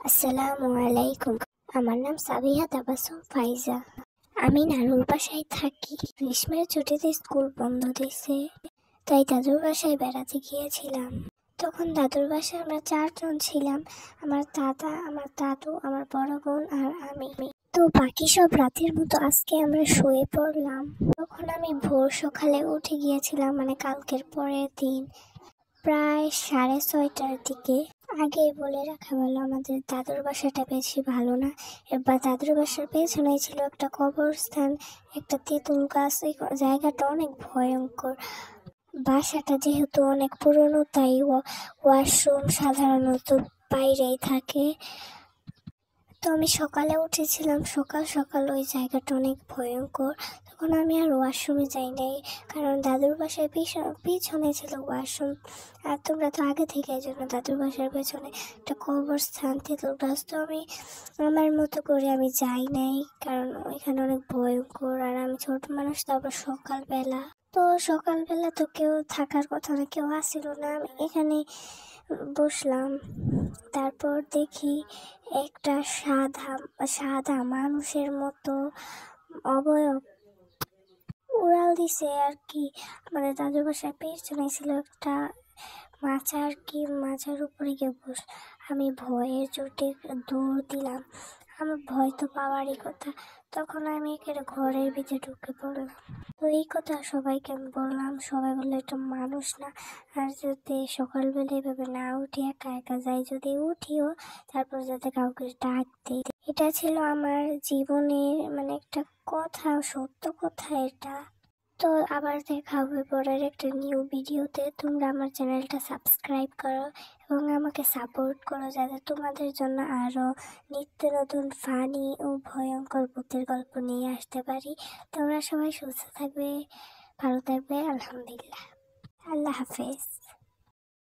আসসালামু আলাইকুম। আমার নাম সাবিহা তাবাসসুম ফাইজা। আমি নানুর বাসায় থাকি। গ্রীষ্মের ছুটিতে স্কুল বন্ধ দিছে, তাই দাদুর বাসায় বেড়াতে গিয়েছিলাম। তখন দাদুর বাসায় আমরা 4 জন ছিলাম, আমার দাদা, আমার দাদু, আমার বড় বোন আর আমি। তো বাকি সব রাতের মতো আজকে আমরা শুয়ে পড়লাম। তখন আমি ভোর সকালে উঠে গিয়েছিলাম, মানে কালকের পরের দিন প্রায় 6:30টার দিকে। আগেই বলে রাখা ভালো, আমাদের দাদুর বাসাটা বেশি ভালো না। এবার দাদুর বাসার পেছনে ছিল একটা কবরস্থান, একটা তেঁতুল গাছ। এই জায়গাটা অনেক ভয়ঙ্কর। বাসাটা যেহেতু অনেক পুরনো, তাই ওয়াশরুম সাধারণত বাইরেই থাকে। তো আমি সকালে উঠেছিলাম, সকাল সকাল ওই জায়গাটা অনেক ভয়ঙ্কর। তখন আমি আর ওয়াশরুমে যাই নাই, কারণ দাদুর বাসার পিছনে ছিল ওয়াশরুম। আর তোমরা তো আগে থেকে জন্য দাদুর বাসার পেছনে একটা কবরস্থান, তেঁতুল গাছ। তো আমি আমার মতো করে আমি যাই নাই, কারণ ওইখানে অনেক ভয়ঙ্কর। আর আমি ছোট মানুষ, তারপর সকালবেলা তো কেউ থাকার কথা না, কেউ আসছিল না। আমি এখানে বসলাম, তারপর দেখি একটা সাদা সাদা মানুষের মতো অবয়ব উড়াল দিছে আর কি। আমাদের দাদুর বাসার পেছনে ছিল একটা মাচা আর কি, মাচার উপরে গিয়ে আমি ভয়ের চোটে দৌড় দিলাম। আমার ভয় তো পাওয়ারই কথা। তখন আমি এখানে ঘরের ভিতরে ঢুকে পড়লাম। তো এই কথা সবাইকে আমি বললাম, সবাই বললো এটা মানুষ না। আর যদি সকালবেলা এভাবে না উঠি, একা একা যাই, যদি উঠিও তারপর যাতে কাউকে ডাক দিই। এটা ছিল আমার জীবনের মানে একটা কথা, সত্য কথা এটা। তো আবার দেখা হবে পরের একটা নিউ ভিডিওতে। তোমরা আমার চ্যানেলটা সাবস্ক্রাইব করো এবং আমাকে সাপোর্ট করো, যাতে তোমাদের জন্য আরও নিত্য নতুন ফানি ও ভয়ঙ্কর ভূতের গল্প নিয়ে আসতে পারি। তোমরা সবাই সুস্থ থাকবে, ভালো থাকবে। আলহামদুলিল্লাহ, আল্লাহ হাফেজ।